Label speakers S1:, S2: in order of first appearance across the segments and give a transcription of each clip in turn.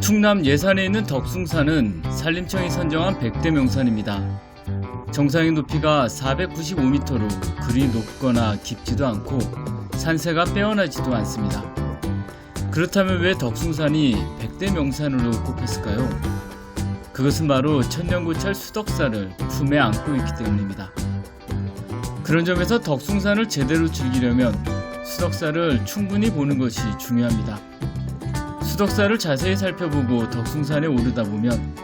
S1: 충남 예산에 있는 덕숭산은 산림청이 선정한 100대 명산입니다. 정상의 높이가 495m로 그리 높거나 깊지도 않고 산세가 빼어나지도 않습니다. 그렇다면 왜 덕숭산이 100대 명산으로 꼽혔을까요? 그것은 바로 천년고철 수덕사를 품에 안고 있기 때문입니다. 그런 점에서 덕숭산을 제대로 즐기려면 수덕사를 충분히 보는 것이 중요합니다. 수덕사를 자세히 살펴보고 덕숭산에 오르다 보면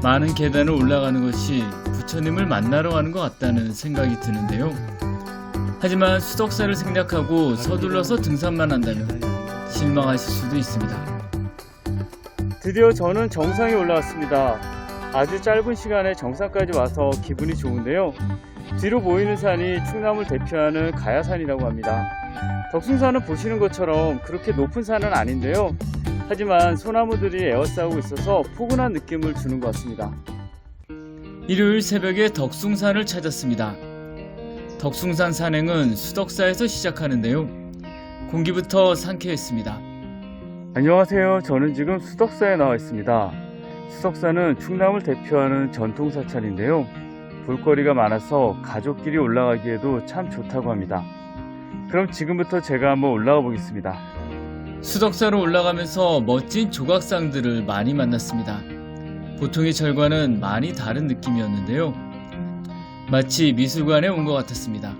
S1: 많은 계단을 올라가는 것이 부처님을 만나러 가는 것 같다는 생각이 드는데요. 하지만 수덕사를 생략하고 서둘러서 등산만 한다면 실망하실 수도 있습니다. 드디어 저는 정상에 올라왔습니다. 아주 짧은 시간에 정상까지 와서 기분이 좋은데요. 뒤로 보이는 산이 충남을 대표하는 가야산이라고 합니다. 덕숭산은 보시는 것처럼 그렇게 높은 산은 아닌데요. 하지만 소나무들이 에워싸고 있어서 포근한 느낌을 주는 것 같습니다. 일요일 새벽에 덕숭산을 찾았습니다. 덕숭산 산행은 수덕사에서 시작하는데요. 공기부터 상쾌했습니다. 안녕하세요. 저는 지금 수덕사에 나와 있습니다. 수덕사는 충남을 대표하는 전통사찰인데요. 볼거리가 많아서 가족끼리 올라가기에도 참 좋다고 합니다. 그럼 지금부터 제가 한번 올라가 보겠습니다. 수덕사로 올라가면서 멋진 조각상들을 많이 만났습니다. 보통의 절과는 많이 다른 느낌이었는데요. 마치 미술관에 온 것 같았습니다.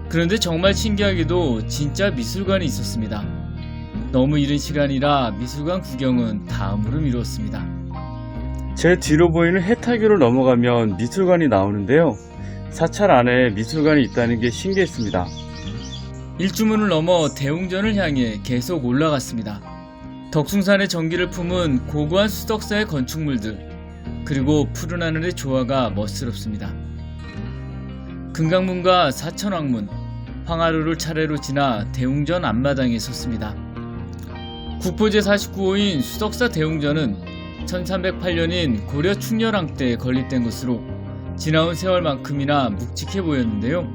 S1: 그런데 정말 신기하게도 진짜 미술관이 있었습니다. 너무 이른 시간이라 미술관 구경은 다음으로 미뤘습니다. 제 뒤로 보이는 해타교를 넘어가면 미술관이 나오는데요. 사찰 안에 미술관이 있다는 게 신기했습니다. 일주문을 넘어 대웅전을 향해 계속 올라갔습니다. 덕숭산의 정기를 품은 고고한 수덕사의 건축물들, 그리고 푸른 하늘의 조화가 멋스럽습니다. 금강문과 사천왕문, 황하루를 차례로 지나 대웅전 앞마당에 섰습니다. 국보 제49호인 수덕사 대웅전은 1308년인 고려 충렬왕 때 건립된 것으로 지나온 세월만큼이나 묵직해 보였는데요.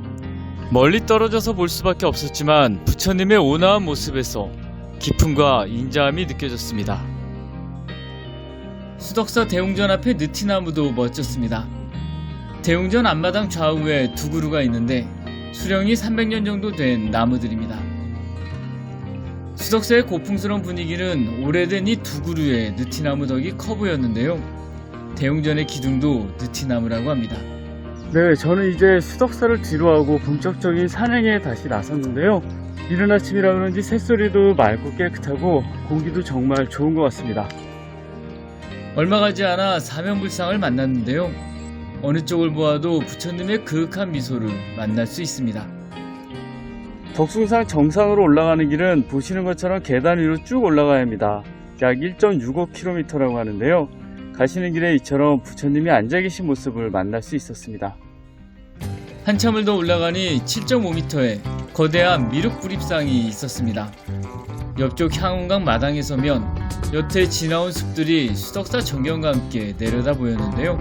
S1: 멀리 떨어져서 볼 수밖에 없었지만 부처님의 온화한 모습에서 기쁨과 인자함이 느껴졌습니다. 수덕사 대웅전 앞에 느티나무도 멋졌습니다. 대웅전 앞마당 좌우에 두 그루가 있는데 수령이 300년 정도 된 나무들입니다. 수덕사의 고풍스러운 분위기는 오래된 이 두 그루의 느티나무 덕이 커 보였는데요. 대웅전의 기둥도 느티나무라고 합니다. 네, 저는 이제 수덕사를 뒤로하고 본격적인 산행에 다시 나섰는데요. 이른 아침이라 그런지 새소리도 맑고 깨끗하고 공기도 정말 좋은 것 같습니다. 얼마 가지 않아 사면불상을 만났는데요. 어느 쪽을 보아도 부처님의 그윽한 미소를 만날 수 있습니다. 덕숭산 정상으로 올라가는 길은 보시는 것처럼 계단 위로 쭉 올라가야 합니다. 약 1.65km라고 하는데요. 가시는 길에 이처럼 부처님이 앉아 계신 모습을 만날 수 있었습니다. 한참을 더 올라가니 7.5m의 거대한 미륵불입상이 있었습니다. 옆쪽 향운강 마당에 서면 여태 지나온 숲들이 수덕사 전경과 함께 내려다 보였는데요.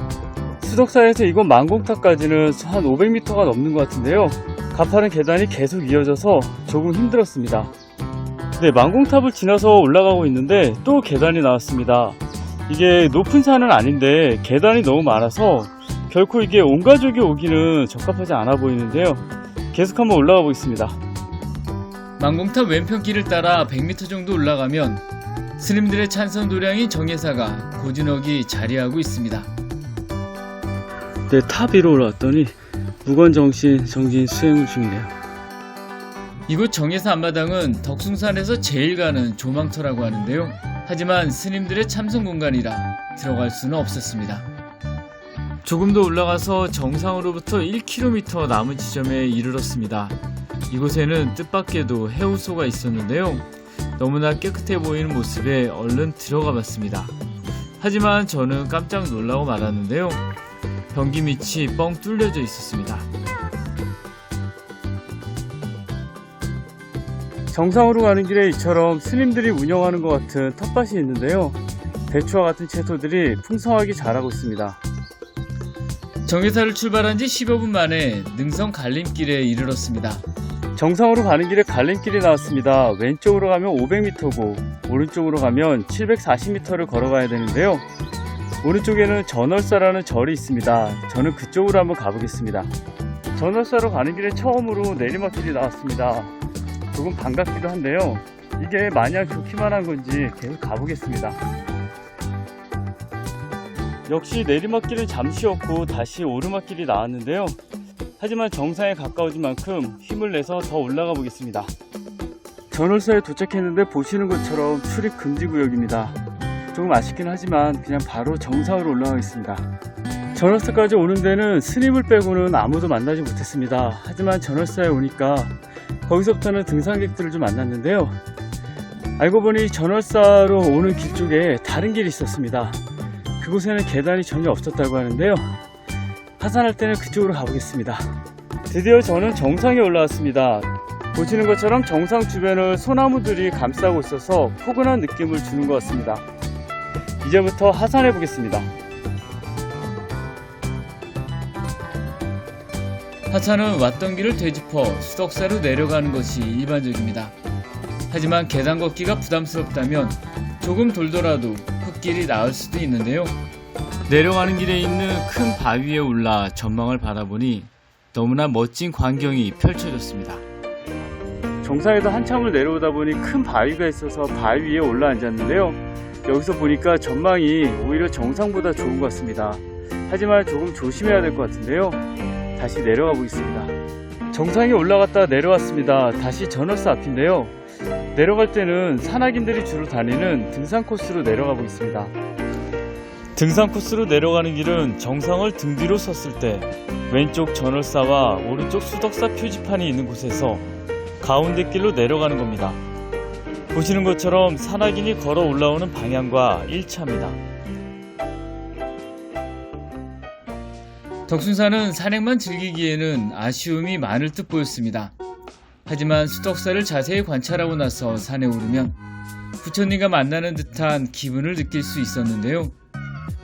S1: 수덕사에서 이곳 만공탑까지는 한 500m가 넘는 것 같은데요. 가파른 계단이 계속 이어져서 조금 힘들었습니다. 네, 만공탑을 지나서 올라가고 있는데 또 계단이 나왔습니다. 이게 높은 산은 아닌데 계단이 너무 많아서 결코 이게 온 가족이 오기는 적합하지 않아 보이는데요. 계속 한번 올라가 보겠습니다. 만공탑 왼편 길을 따라 100m 정도 올라가면 스님들의 찬선 도량인 정예사가 고즈넉이 자리하고 있습니다. 네, 탑 위로 올라왔더니 무건정신 수행을 중이네요. 이곳 정예사 앞마당은 덕숭산에서 제일 가는 조망터라고 하는데요. 하지만 스님들의 참선 공간이라 들어갈 수는 없었습니다. 조금 더 올라가서 정상으로부터 1km 남은 지점에 이르렀습니다. 이곳에는 뜻밖에도 해우소가 있었는데요. 너무나 깨끗해 보이는 모습에 얼른 들어가 봤습니다. 하지만 저는 깜짝 놀라고 말았는데요. 변기 밑이 뻥 뚫려져 있었습니다. 정상으로 가는 길에 이처럼 스님들이 운영하는 것 같은 텃밭이 있는데요. 배추와 같은 채소들이 풍성하게 자라고 있습니다. 정예사를 출발한 지 10여 분 만에 능성 갈림길에 이르렀습니다. 정상으로 가는 길에 갈림길이 나왔습니다. 왼쪽으로 가면 500m고 오른쪽으로 가면 740m를 걸어가야 되는데요. 오른쪽에는 전월사라는 절이 있습니다. 저는 그쪽으로 한번 가보겠습니다. 전월사로 가는 길에 처음으로 내리막길이 나왔습니다. 조금 반갑기도 한데요. 이게 마냥 좋기만 한 건지 계속 가보겠습니다. 역시 내리막길은 잠시였고 다시 오르막길이 나왔는데요. 하지만 정상에 가까워진 만큼 힘을 내서 더 올라가 보겠습니다. 전월사에 도착했는데 보시는 것처럼 출입 금지 구역입니다. 조금 아쉽긴 하지만 그냥 바로 정상으로 올라가겠습니다. 전월사까지 오는 데는 스님을 빼고는 아무도 만나지 못했습니다. 하지만 전월사에 오니까 거기서부터는 등산객들을 좀 만났는데요. 알고 보니 전월사로 오는 길 쪽에 다른 길이 있었습니다. 그곳에는 계단이 전혀 없었다고 하는데요. 하산할 때는 그쪽으로 가보겠습니다. 드디어 저는 정상에 올라왔습니다. 보시는 것처럼 정상 주변을 소나무들이 감싸고 있어서 포근한 느낌을 주는 것 같습니다. 이제부터 하산해 보겠습니다. 하산은 왔던 길을 되짚어 수덕사로 내려가는 것이 일반적입니다. 하지만 계단 걷기가 부담스럽다면 조금 돌더라도 흙길이 나을 수도 있는데요. 내려가는 길에 있는 큰 바위 위에 올라 전망을 바라보니 너무나 멋진 광경이 펼쳐졌습니다. 정상에서 한참을 내려오다 보니 큰 바위가 있어서 바위 위에 올라 앉았는데요. 여기서 보니까 전망이 오히려 정상보다 좋은 것 같습니다. 하지만 조금 조심해야 될 것 같은데요. 다시 내려가 보겠습니다. 정상에 올라갔다 내려왔습니다. 다시 전월사 앞인데요. 내려갈 때는 산악인들이 주로 다니는 등산 코스로 내려가 보겠습니다. 등산 코스로 내려가는 길은 정상을 등 뒤로 섰을 때 왼쪽 전월사와 오른쪽 수덕사 표지판이 있는 곳에서 가운데 길로 내려가는 겁니다. 보시는 것처럼 산악인이 걸어 올라오는 방향과 일치합니다. 덕순사는 산행만 즐기기에는 아쉬움이 많을 듯 보였습니다. 하지만 수덕사를 자세히 관찰하고 나서 산에 오르면 부처님과 만나는 듯한 기분을 느낄 수 있었는데요.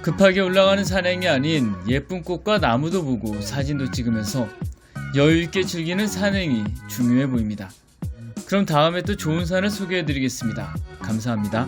S1: 급하게 올라가는 산행이 아닌 예쁜 꽃과 나무도 보고 사진도 찍으면서 여유있게 즐기는 산행이 중요해 보입니다. 그럼 다음에 또 좋은 산을 소개해드리겠습니다. 감사합니다.